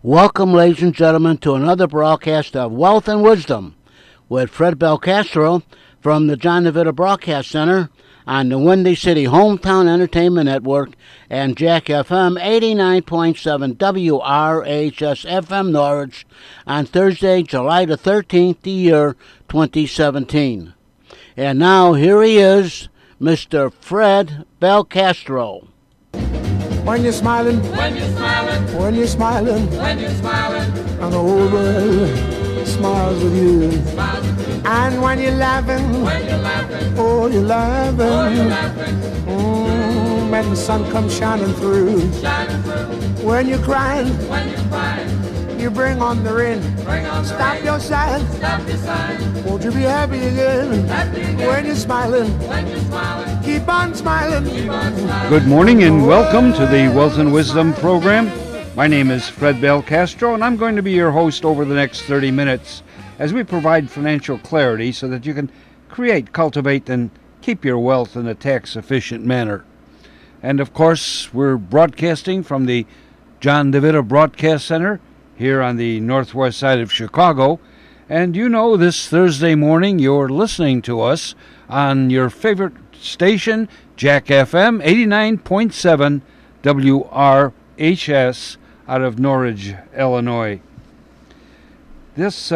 Welcome, ladies and gentlemen, to another broadcast of Wealth and Wisdom with Fred Belcastro from the John DeVita Broadcast Center on the Windy City Hometown Entertainment Network and Jack FM 89.7 WRHS FM Norwich on Thursday, July the 13th, the year 2017. And now, here he is, Mr. Fred Belcastro. When you're smiling, When you're smiling, when you're smiling, when you're smiling, and the whole world smiles with you. smiles at you. And when you're laughing, When you're laughing, oh, you're laughing. oh, you're laughing, When the sun comes shining through. shining through. When you're crying, When you're crying, you bring on the rain. bring on the Stop rain. your sighing. Stop your sign. Won't you be happy again? Happy again. When you're smiling, When you're smiling, keep on smiling. keep on smiling. Good morning and welcome to the Wealth and Wisdom program. My name is Fred Belcastro and I'm going to be your host over the next 30 minutes as we provide financial clarity so that you can create, cultivate, and keep your wealth in a tax-efficient manner. And of course, we're broadcasting from the John DeVita Broadcast Center here on the northwest side of Chicago. And you know, this Thursday morning you're listening to us on your favorite station, Jack FM 89.7 WRHS out of Norwich, Illinois. This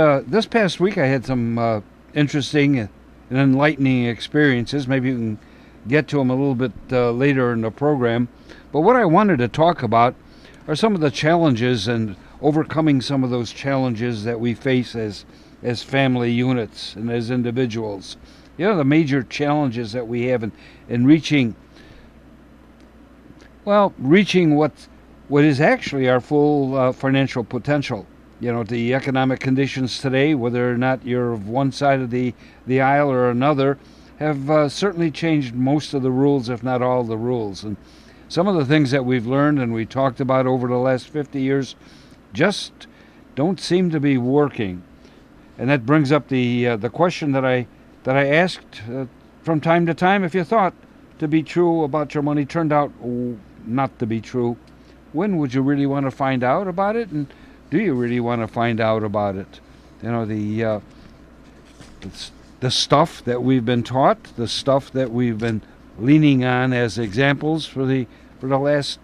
past week I had some interesting and enlightening experiences. Maybe you can get to them a little bit later in the program. But what I wanted to talk about are some of the challenges and overcoming some of those challenges that we face as family units and as individuals. You know, the major challenges that we have in reaching what is actually our full financial potential. You know, the economic conditions today, whether or not you're of one side of the aisle or another, have certainly changed most of the rules, if not all the rules. And some of the things that we've learned and we talked about over the last 50 years just don't seem to be working. And that brings up the question that I asked from time to time: if you thought to be true about your money turned out not to be true, when would you really want to find out about it, and do you really want to find out about it? You know, the stuff that we've been taught, the stuff that we've been leaning on as examples for the last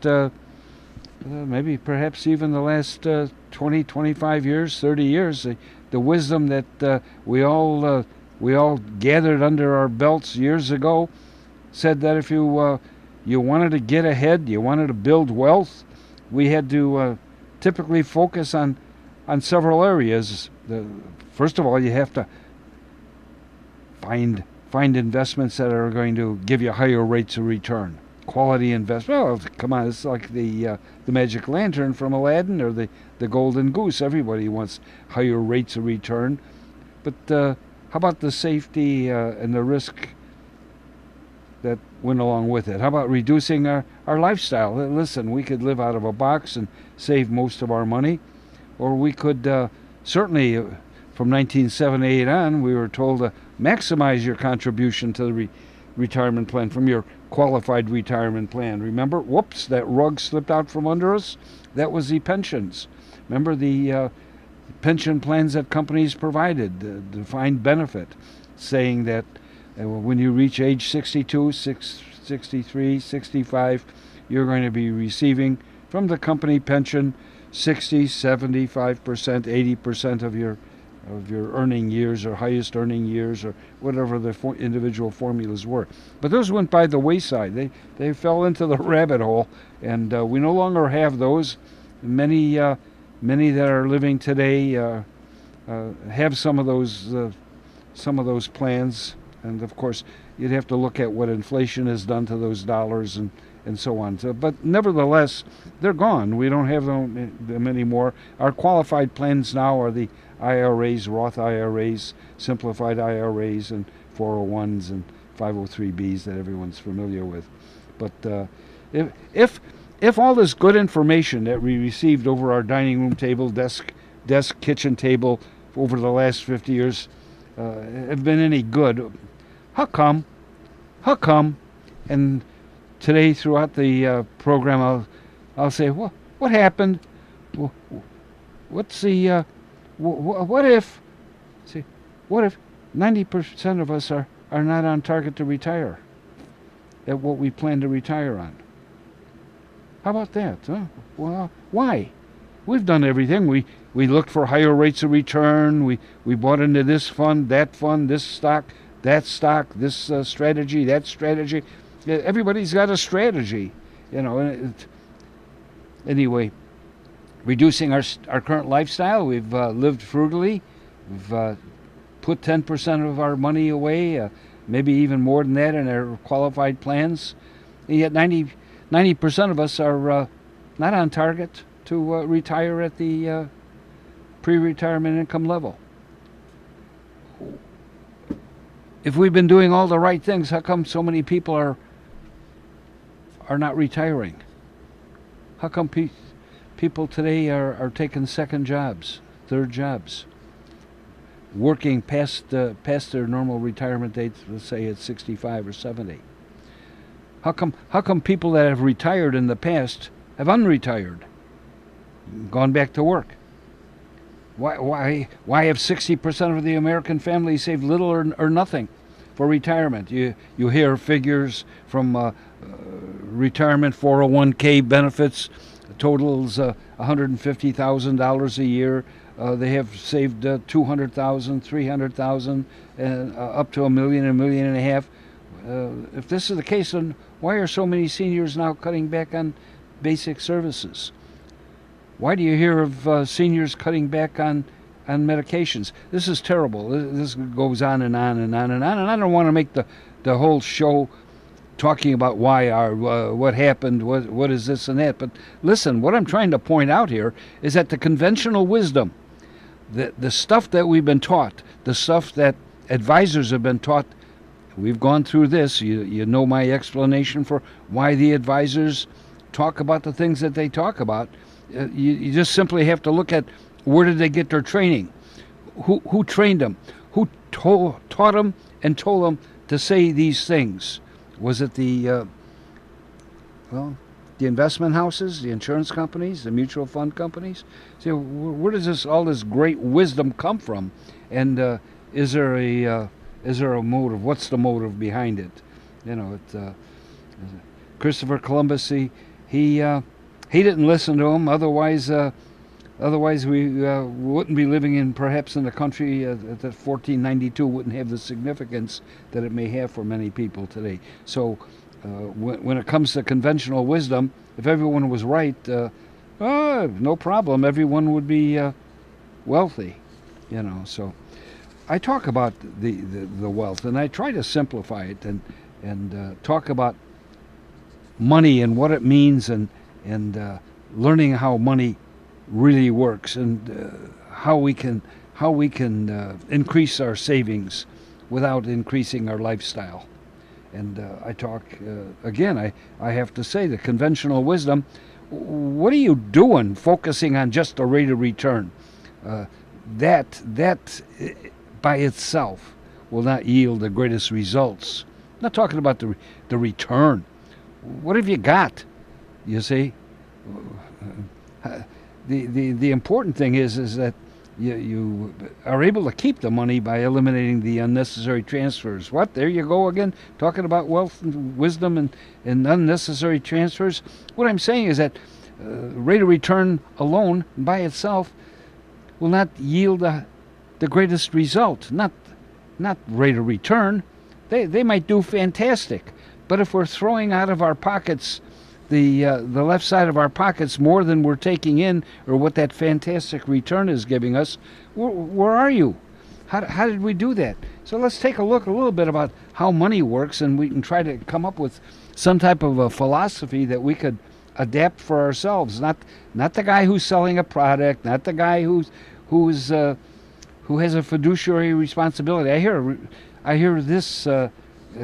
maybe perhaps even the last 20, 25 years, 30 years, the wisdom that we all gathered under our belts years ago said that if you wanted to get ahead, you wanted to build wealth, we had to typically focus on several areas. First of all, you have to find investments that are going to give you higher rates of return. Quality investment. Well, come on, it's like the magic lantern from Aladdin or the golden goose. Everybody wants higher rates of return. But how about the safety and the risk that went along with it? How about reducing our lifestyle? Listen, we could live out of a box and save most of our money, or we could certainly, from 1978 on, we were told to maximize your contribution to the retirement plan from your qualified retirement plan. Remember, whoops, that rug slipped out from under us. That was the pensions. Remember the pension plans that companies provided, the defined benefit, saying that when you reach age 62, 63, 65, you're going to be receiving from the company pension 60, 75%, 80% of your earning years or highest earning years or whatever the individual formulas were. But those went by the wayside. They fell into the rabbit hole, and we no longer have those. Many that are living today have some of those plans, and of course you'd have to look at what inflation has done to those dollars and so on. But nevertheless, they're gone. We don't have them anymore. Our qualified plans now are the IRAs, Roth IRAs, simplified IRAs, and 401s and 503Bs that everyone's familiar with. But if all this good information that we received over our dining room table, desk, kitchen table over the last 50 years have been any good, how come? And today, throughout the program, I'll say, what happened? what's the what if? See, what if 90% of us are not on target to retire at what we plan to retire on? How about that? Huh? Well, why? We've done everything. We looked for higher rates of return. We bought into this fund, this stock, this strategy, that strategy. Everybody's got a strategy, you know. Anyway, reducing our current lifestyle. We've lived frugally. We've put 10% of our money away, maybe even more than that in our qualified plans. And yet 90% of us are not on target to retire at the pre-retirement income level. If we've been doing all the right things, how come so many people are not retiring? How come people today are taking second jobs, third jobs, working past their normal retirement dates, let's say at 65 or 70? How come people that have retired in the past have unretired, gone back to work? Why have 60% of the American families saved little or nothing for retirement? You hear figures from retirement 401k benefits totals $150,000 a year. They have saved $200,000, $300,000, up to $1 million, $1.5 million. If this is the case, then why are so many seniors now cutting back on basic services? Why do you hear of seniors cutting back on medications? This is terrible. This goes on and on and on and on. And I don't want to make the whole show talking about why what happened, what is this and that. But listen, what I'm trying to point out here is that the conventional wisdom, the stuff that we've been taught, the stuff that advisors have been taught, we've gone through this. You know my explanation for why the advisors talk about the things that they talk about. You just simply have to look at where did they get their training, who trained them, who taught them and told them to say these things. Was it the investment houses, the insurance companies, the mutual fund companies? See, where does all this great wisdom come from? And is there a motive? What's the motive behind it? You know, Christopher Columbus. He didn't listen to him. Otherwise we wouldn't be living perhaps in the country that 1492 wouldn't have the significance that it may have for many people today. So when it comes to conventional wisdom, if everyone was right, no problem. Everyone would be wealthy, you know. So I talk about the wealth, and I try to simplify it and talk about money and what it means, and learning how money really works, and how we can increase our savings without increasing our lifestyle. And I talk again. I have to say, the conventional wisdom. What are you doing focusing on just the rate of return? That by itself will not yield the greatest results. I'm not talking about the return. What have you got? You see, the important thing is that you are able to keep the money by eliminating the unnecessary transfers. What? There you go again, talking about wealth and wisdom and unnecessary transfers. What I'm saying is that rate of return alone by itself will not yield the greatest result. Not rate of return. They might do fantastic, but if we're throwing out of our pockets the left side of our pockets more than we're taking in, or what that fantastic return is giving us, where are you? How did we do that? So let's take a look a little bit about how money works, and we can try to come up with some type of a philosophy that we could adapt for ourselves. Not the guy who's selling a product, not the guy who has a fiduciary responsibility. I hear this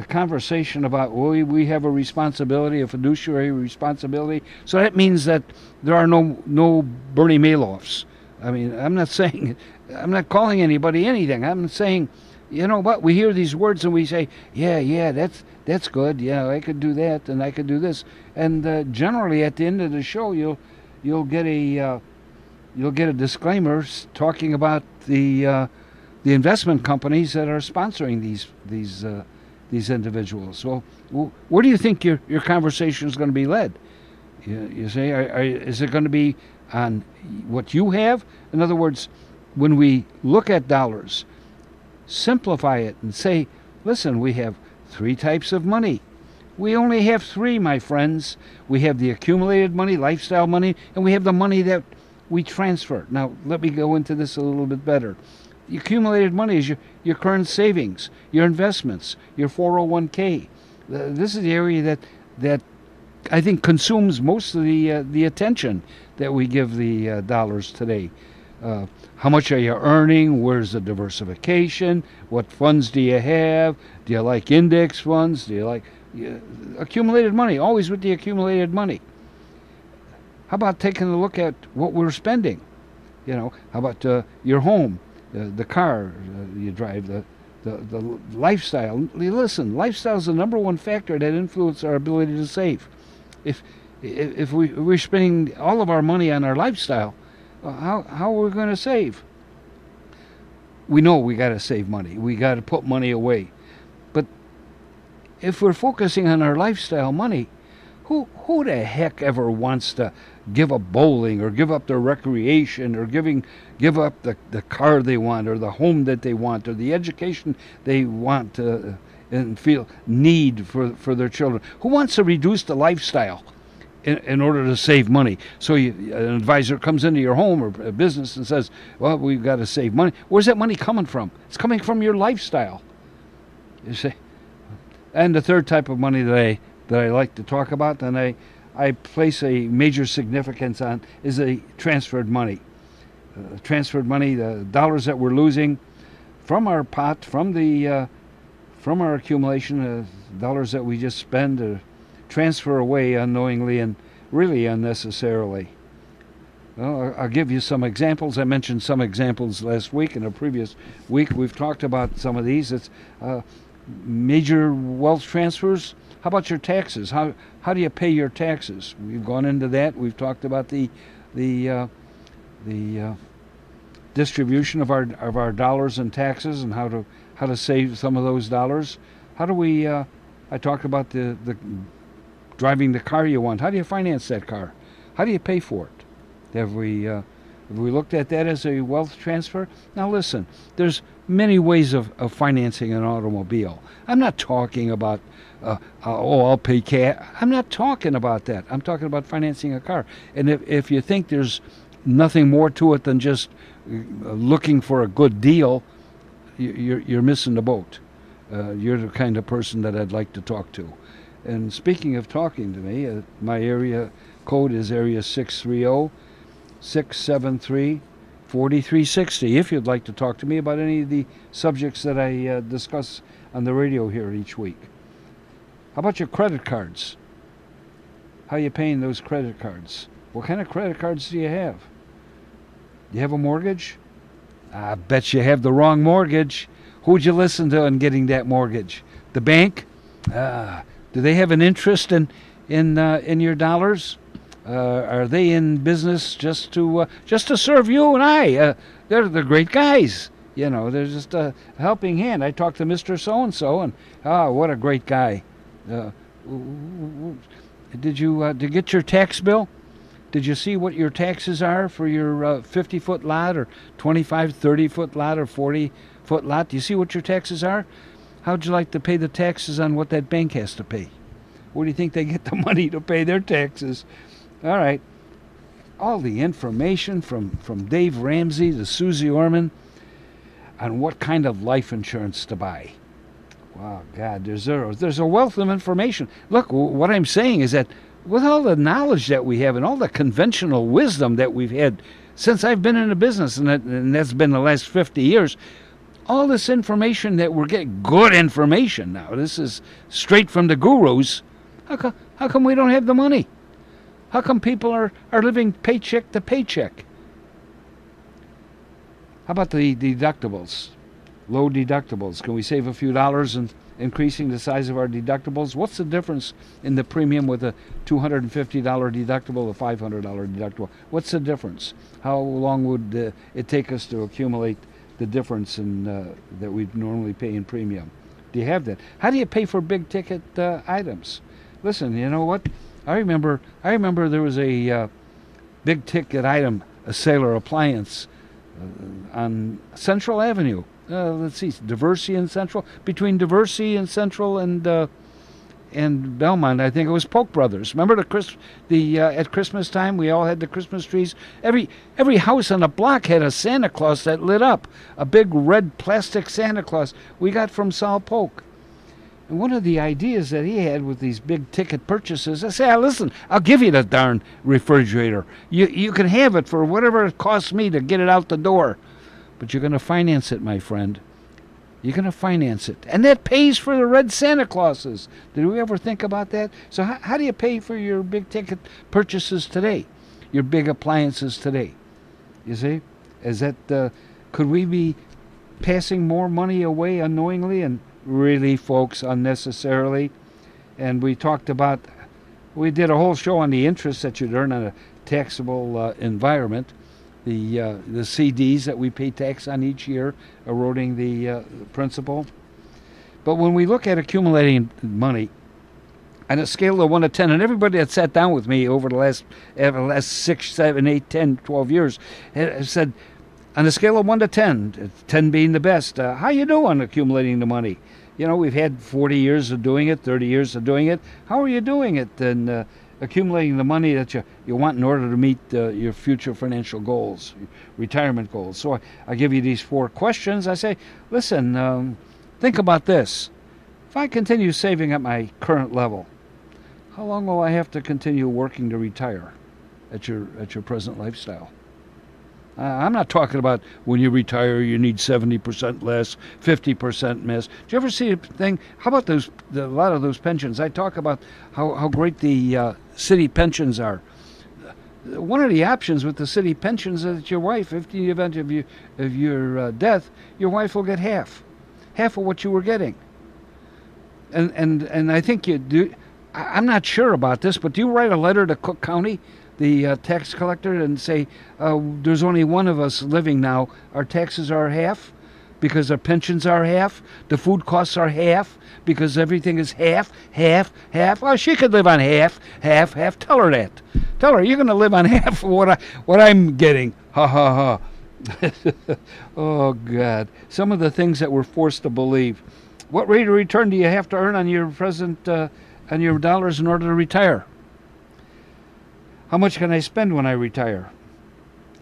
conversation about, well, we have a responsibility, a fiduciary responsibility. So that means that there are no Bernie Madoffs. I mean, I'm not calling anybody anything. I'm saying, you know what? We hear these words and we say, yeah, that's good. Yeah, I could do that and I could do this. And generally, at the end of the show, you'll get a you'll get a disclaimer talking about the investment companies that are sponsoring these individuals. Well, where do you think your conversation is going to be led? You say, is it going to be on what you have? In other words, when we look at dollars, simplify it and say, listen, we have 3 types of money. We only have 3, my friends. We have the accumulated money, lifestyle money, and we have the money that we transfer. Now, let me go into this a little bit better. The accumulated money is your current savings, your investments, your 401k. This is the area that I think consumes most of the attention that we give the dollars today. How much are you earning? Where's the diversification? What funds do you have? Do you like index funds? Do you like accumulated money? Always with the accumulated money. How about taking a look at what we're spending? How about your home, the car you drive, the lifestyle? Listen, lifestyle is the number one factor that influences our ability to save. If we're spending all of our money on our lifestyle, how are we going to save? We know we got to save money. We got to put money away. But if we're focusing on our lifestyle money, who the heck ever wants to give up bowling or give up their recreation or give up the car they want or the home that they want or the education they want and feel need for their children? Who wants to reduce the lifestyle in order to save money? So an advisor comes into your home or a business and says, well, we've got to save money. Where's that money coming from? It's coming from your lifestyle. You see? And the third type of money that I like to talk about and I place a major significance on is a transferred money. Transferred money, the dollars that we're losing from our pot, from our accumulation, dollars that we just spend or transfer away unknowingly and really unnecessarily. Well, I'll give you some examples. I mentioned some examples last week. In a previous week, we've talked about some of these. It's major wealth transfers. How about your taxes? How do you pay your taxes? We've gone into that. We've talked about the distribution of our dollars and taxes and how to save some of those dollars. How do we? I talked about the driving the car you want. How do you finance that car? How do you pay for it? Have we looked at that as a wealth transfer? Now listen, there's many ways of financing an automobile. I'm not talking about I'll pay cash. I'm not talking about that. I'm talking about financing a car. And if you think there's nothing more to it than just looking for a good deal, you're missing the boat. You're the kind of person that I'd like to talk to. And speaking of talking to me, my area code is area 630-673-4360. If you'd like to talk to me about any of the subjects that I discuss on the radio here each week. How about your credit cards? How are you paying those credit cards? What kind of credit cards do you have? Do you have a mortgage? I bet you have the wrong mortgage. Who'd you listen to in getting that mortgage? The bank? Do they have an interest in your dollars? Are they in business just to serve you and I? They're great guys. They're just a helping hand. I talked to Mr. So-and-so, and what a great guy. Did you get your tax bill? Did you see what your taxes are for your 50-foot lot or 25, 30-foot lot or 40-foot lot? Do you see what your taxes are? How'd you like to pay the taxes on what that bank has to pay? Where do you think they get the money to pay their taxes? All right. All the information from Dave Ramsey to Susie Orman on what kind of life insurance to buy. Wow, God, there's a wealth of information. Look, what I'm saying is that with all the knowledge that we have and all the conventional wisdom that we've had since I've been in the business, and that's been the last 50 years, all this information that we're getting, good information now, this is straight from the gurus, how come we don't have the money? How come people are living paycheck to paycheck? How about the deductibles? Low deductibles. Can we save a few dollars and increasing the size of our deductibles. What's the difference in the premium with a $250 deductible, a $500 deductible? What's the difference? How long would it take us to accumulate the difference in that we normally pay in premium? Do you have that? How do you pay for big ticket items? Listen, you know what? I remember there was a big ticket item, a Sailor appliance on Central Avenue. Let's see, Diversey and Central. Between Diversey and Central and Belmont, I think it was Polk Brothers. Remember at Christmas time we all had the Christmas trees. Every house on the block had a Santa Claus that lit up, a big red plastic Santa Claus we got from Saul Polk. And one of the ideas that he had with these big ticket purchases, I say, listen, I'll give you the darn refrigerator. You can have it for whatever it costs me to get it out the door. But you're going to finance it, my friend. You're going to finance it. And that pays for the red Santa Clauses. Did we ever think about that? So how do you pay for your big ticket purchases today? Your big appliances today? You see? Is that, could we be passing more money away unknowingly and really, folks, unnecessarily? And we did a whole show on the interest that you'd earn on a taxable environment. The CDs that we pay tax on each year, eroding the principal. But when we look at accumulating money, on a scale of 1 to 10, and everybody that sat down with me over the last 6, 7, 8, 10, 12 years has said, on a scale of 1 to 10, 10 being the best, how you doing accumulating the money? You know, we've had 40 years of doing it, 30 years of doing it. How are you doing it? And accumulating the money that you want in order to meet your future financial goals, your retirement goals. So I give you these 4 questions. I say, listen, think about this. If I continue saving at my current level, how long will I have to continue working to retire at your present lifestyle? I'm not talking about when you retire you need 70% less, 50% less. Do you ever see a thing? How about a lot of those pensions? I talk about how great the city pensions are. One of the options with the city pensions is that your wife, if in the event of your death, your wife will get half of what you were getting. And I think you do. I'm not sure about this, but do you write a letter to Cook County, the tax collector, and say, there's only one of us living now, our taxes are half because our pensions are half, the food costs are half because everything is half. Oh, she could live on half. Tell her that. Tell her you're going to live on half of what I'm getting. Ha ha ha. Oh God, some of the things that we're forced to believe. What rate of return do you have to earn on your present on your dollars in order to retire? How much can I spend when I retire?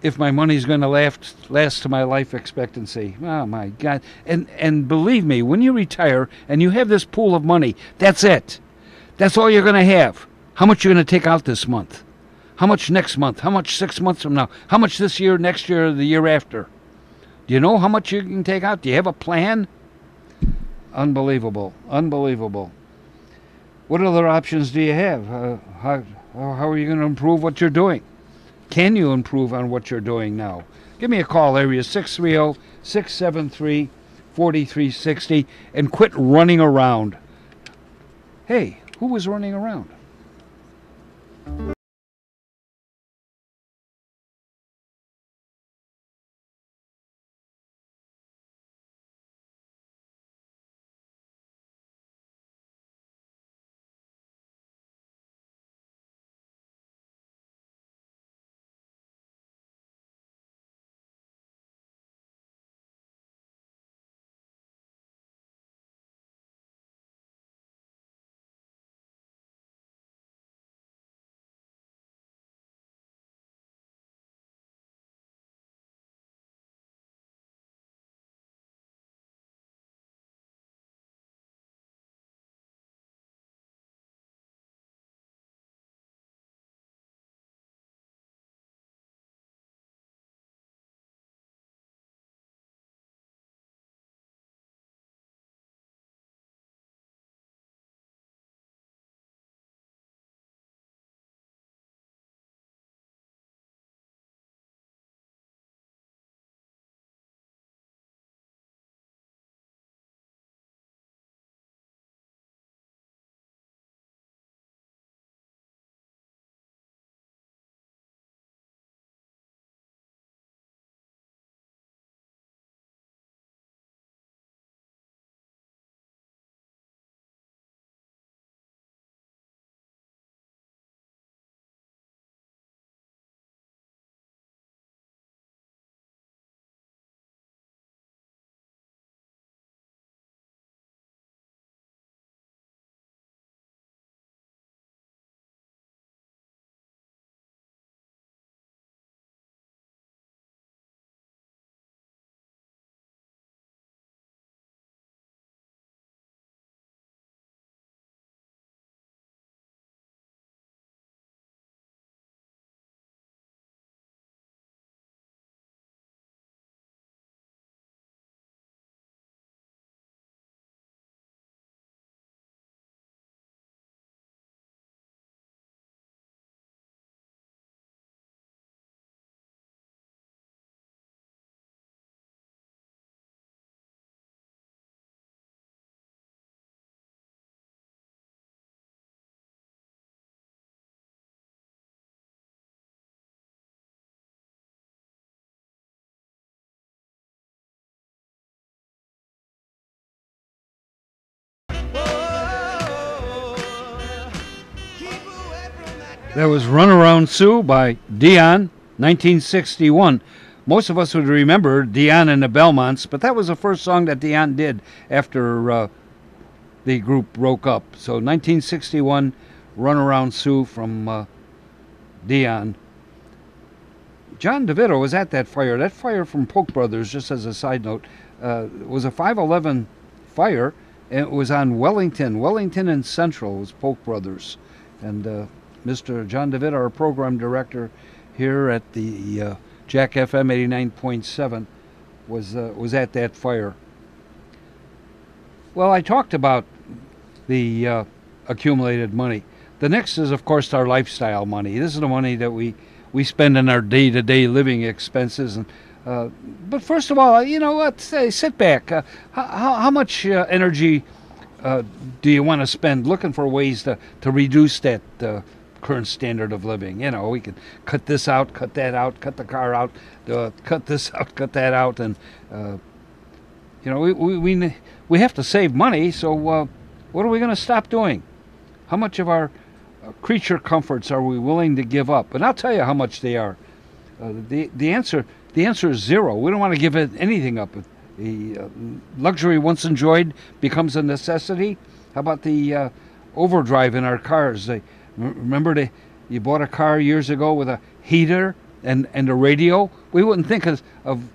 If my money's going to last to my life expectancy. Oh my God. And believe me, when you retire and you have this pool of money, that's it. That's all you're going to have. How much you're going to take out this month? How much next month? How much 6 months from now? How much this year, next year, the year after? Do you know how much you can take out? Do you have a plan? Unbelievable. What other options do you have? How are you going to improve what you're doing? Can you improve on what you're doing now? Give me a call, area 630-673-4360, and quit running around. Hey, who was running around? That was Runaround Sue by Dion, 1961. Most of us would remember Dion and the Belmonts, but that was the first song that Dion did after the group broke up. So 1961, Runaround Sue from Dion. John DeVito was at that fire. That fire from Polk Brothers, just as a side note, was a 511 fire, and it was on Wellington and Central was Polk Brothers. And Mr. John DeVito, our program director here at the Jack FM 89.7, was at that fire. Well, I talked about the accumulated money. The next is, of course, our lifestyle money. This is the money that we spend in our day-to-day living expenses. And but first of all, you know what? Sit back. How much energy do you want to spend looking for ways to reduce that current standard of living? You know, we can cut this out, cut that out, cut the car out, cut this out, cut that out, and you know, we have to save money. So what are we going to stop doing? How much of our creature comforts are we willing to give up? And I'll tell you how much they are. The answer is zero. We don't want to give anything up. The luxury once enjoyed becomes a necessity. How about the overdrive in our cars? Remember you bought a car years ago with a heater and a radio? We wouldn't think of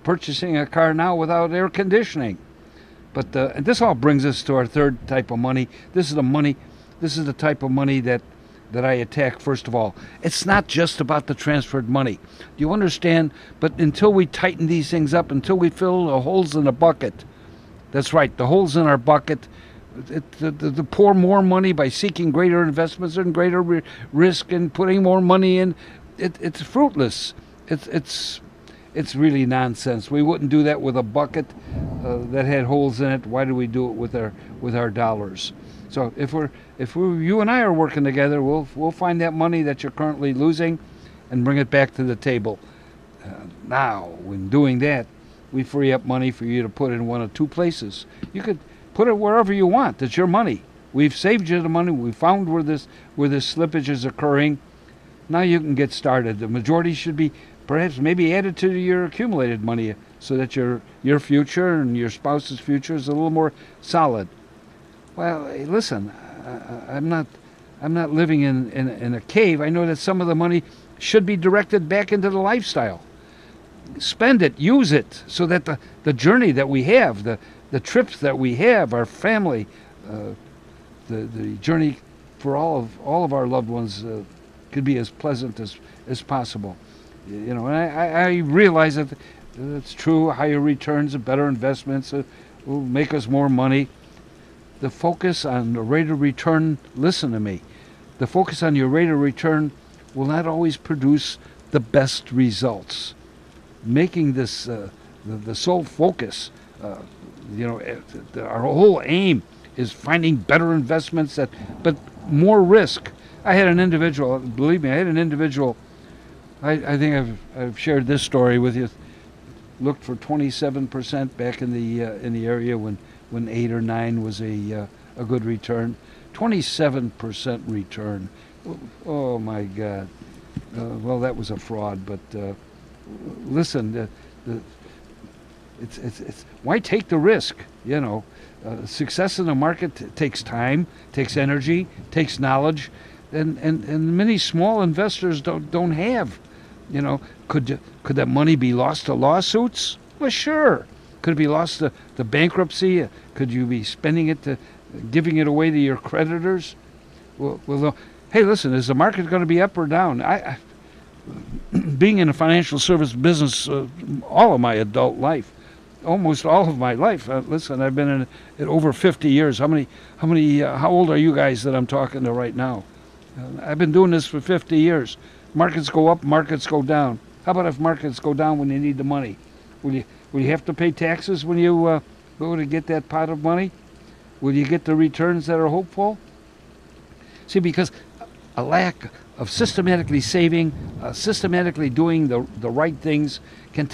purchasing a car now without air conditioning. But this all brings us to our third type of money. This is the type of money that I attack first of all. It's not just about the transferred money. Do you understand? But until we tighten these things up, until we fill the holes in the bucket, that's right, the holes in our bucket, to pour more money by seeking greater investments and greater risk and putting more money in, it's fruitless. It's really nonsense. We wouldn't do that with a bucket that had holes in it. Why do we do it with our dollars? So if you and I are working together, we'll find that money that you're currently losing, and bring it back to the table. Now, when doing that, we free up money for you to put in one of two places. You could put it wherever you want. It's your money. We've saved you the money. We found where this slippage is occurring. Now you can get started. The majority should be perhaps maybe added to your accumulated money, so that your future and your spouse's future is a little more solid. Well, hey, listen, I'm not living in a cave. I know that some of the money should be directed back into the lifestyle. Spend it, use it, so that the journey that we have, the trips that we have, our family, the journey for all of our loved ones could be as pleasant as possible. You know, and I realize that it's true. Higher returns and better investments will make us more money. The focus on the rate of return, listen to me, the focus on your rate of return will not always produce the best results. Making this the sole focus, our whole aim is finding better investments but more risk. I had an individual, believe me, I think I've shared this story with you, looked for 27% back in the area when 8 or 9 was a good return. 27% return. Oh my God. Well, that was a fraud. But listen, it's why take the risk? You know, success in the market takes time, takes energy, takes knowledge, and many small investors don't have. You know, could that money be lost to lawsuits? Well, sure. Could it be lost to bankruptcy? Could you be spending it giving it away to your creditors? Well, hey, listen, is the market going to be up or down? Being in the financial service business all of my adult life, almost all of my life. Listen, I've been in it over 50 years. How old are you guys that I'm talking to right now? I've been doing this for 50 years. Markets go up, markets go down. How about if markets go down when you need the money? Will you have to pay taxes when you go to get that pot of money? Will you get the returns that are hopeful? See, because a lack of systematically saving, systematically doing the right things will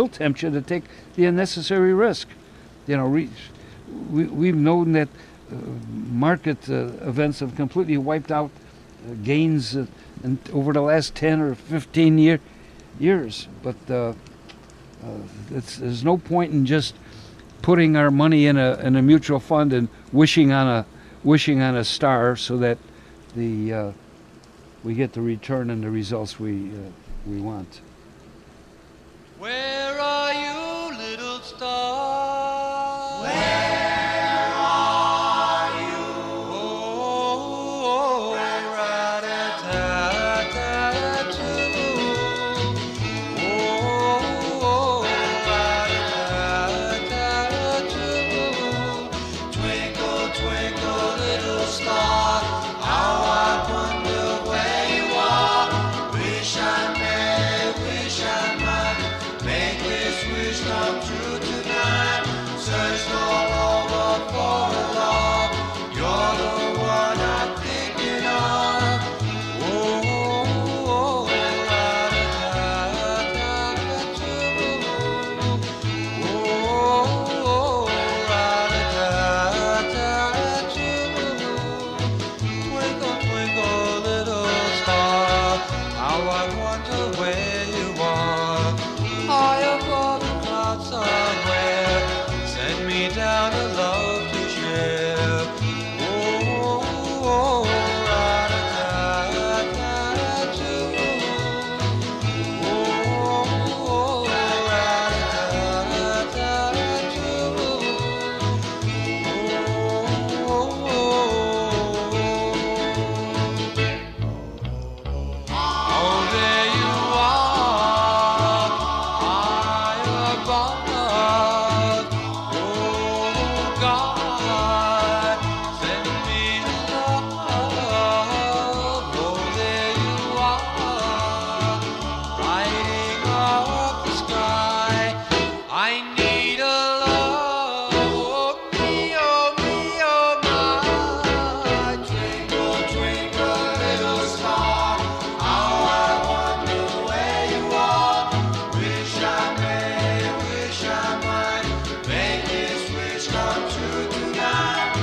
tempt you to take the unnecessary risk. You know, we've known that market events have completely wiped out gains over the last 10 or 15 years. But there's no point in just putting our money in a mutual fund and wishing on a star so that we get the return and the results we want. Where are you, little star? Where are you? Oh, rat-a-tat-tat-too. Oh, rat-a-tat-tat-too. Twinkle, twinkle, little star, how I wonder where you are. Wish I may, wish I might, make this wish come true tonight. Searched all over for a love, you're the one I'm thinking of. oh, rat-a-tat-tat-too. Oh, rat-a-tat-tat-too. Twinkle, twinkle, little star, how I wonder where you are. High above the clouds somewhere, send me down a love to share. Oh, rat-a-tat-tat-too. Oh, oh, there you are, high above. Oh, God, send me love. Oh, there you are, lighting up the sky. I need a love, oh, me, oh, my. Twinkle, twinkle, little star, how I wonder where you are. Wish I may, wish I might, make this wish come true tonight.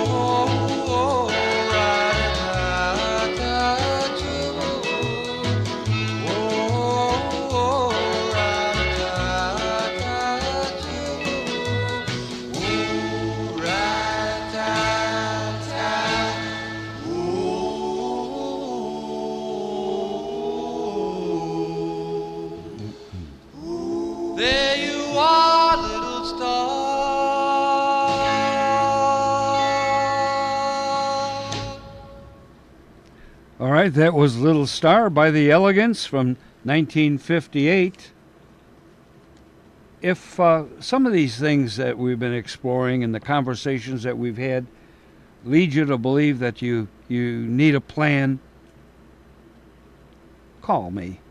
Oh, rat-a-tat-tat-too. Oh, rat-a-tat-tat-too. Ooh, rat-tat-tat, ooh. There you are, little star. All right, that was Little Star by the Elegants from 1958. If some of these things that we've been exploring and the conversations that we've had lead you to believe that you need a plan, call me.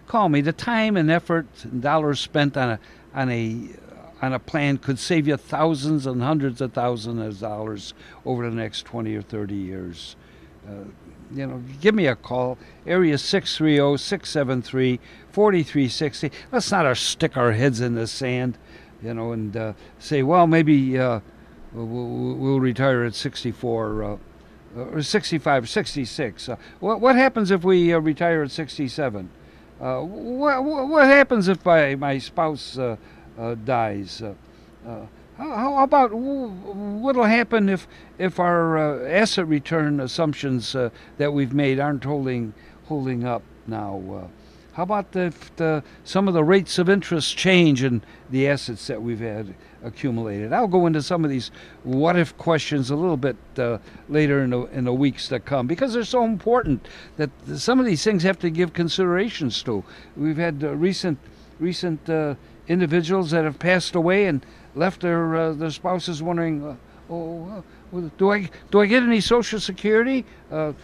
Call me. The time and effort and dollars spent on a plan could save you thousands and hundreds of thousands of dollars over the next 20 or 30 years. Give me a call, area 630-673-4360. Let's not stick our heads in the sand, and say, well, maybe we'll retire at 64 or 65 or 66. What happens if we retire at 67? What happens if my spouse dies? How about what'll happen if our asset return assumptions that we've made aren't holding up now? How about if some of the rates of interest change in the assets that we've had accumulated? I'll go into some of these what-if questions a little bit later in the weeks to come, because they're so important that some of these things have to give considerations to. We've had recent individuals that have passed away and left their spouses wondering, do I get any Social Security? Now,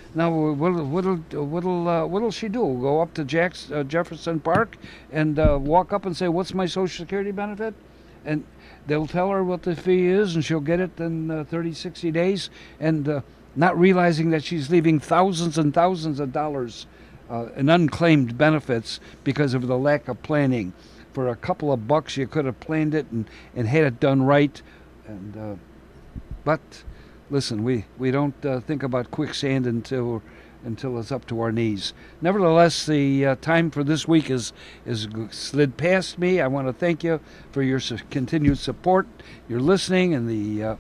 what'll she do? Go up to Jefferson Park and walk up and say, "What's my Social Security benefit?" And they'll tell her what the fee is, and she'll get it in 30, 60 days, and not realizing that she's leaving thousands and thousands of dollars in unclaimed benefits because of the lack of planning. For a couple of bucks, you could have planned it and had it done right, but listen, we don't think about quicksand until it's up to our knees. Nevertheless, the time for this week is slid past me. I want to thank you for your continued support, your listening, and the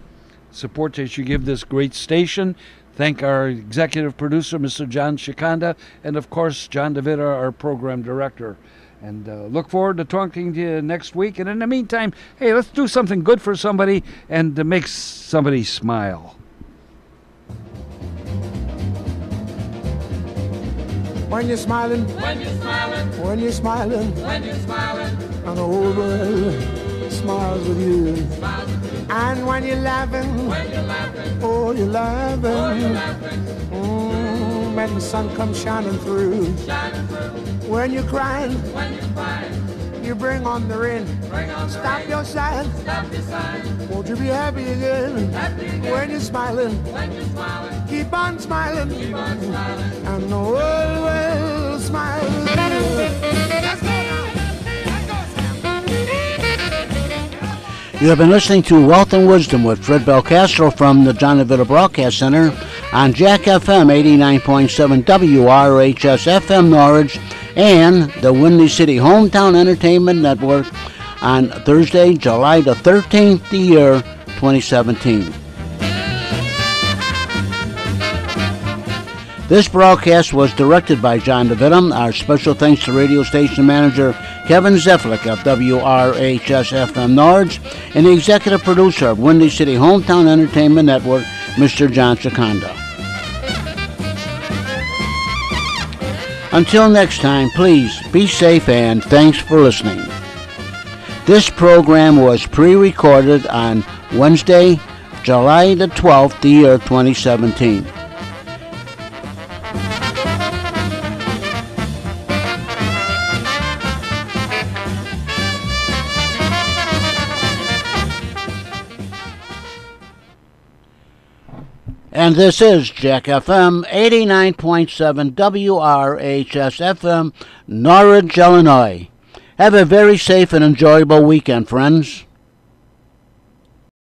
support that you give this great station. Thank our executive producer, Mr. John Shikanda, and of course, John DeVita, our program director. And look forward to talking to you next week. And in the meantime, hey, let's do something good for somebody and to make somebody smile. When you're smiling, When you're smiling, when you're smiling, when you're smiling, and the whole world smiles with you. And when you're laughing, when you're laughing, oh, you're laughing. you're laughing, When the sun comes shining through. shining through. When you're crying, When you're crying, you bring on the rain. bring on the Stop rain, your sighing. stop your sign. Won't you be happy again? Happy again. When you're smiling, When you're smiling, keep on smiling. keep on smiling. And the world will smile with you. Let's go now. Let's go, Sam. You have been listening to Wealth and Wisdom with Fred Belcastro from the John DeVita Broadcast Center on Jack FM 89.7 WRHS FM Norwich and the Windy City Hometown Entertainment Network on Thursday, July the 13th, the year 2017. This broadcast was directed by John DeVita. Our special thanks to radio station manager Kevin Zeflik of WRHS FM Norwich and the executive producer of Windy City Hometown Entertainment Network, Mr. John Shikanda. Until next time, please be safe and thanks for listening. This program was pre-recorded on Wednesday, July the 12th, the year 2017. And this is Jack FM 89.7 WRHS FM, Norwich, Illinois. Have a very safe and enjoyable weekend, friends.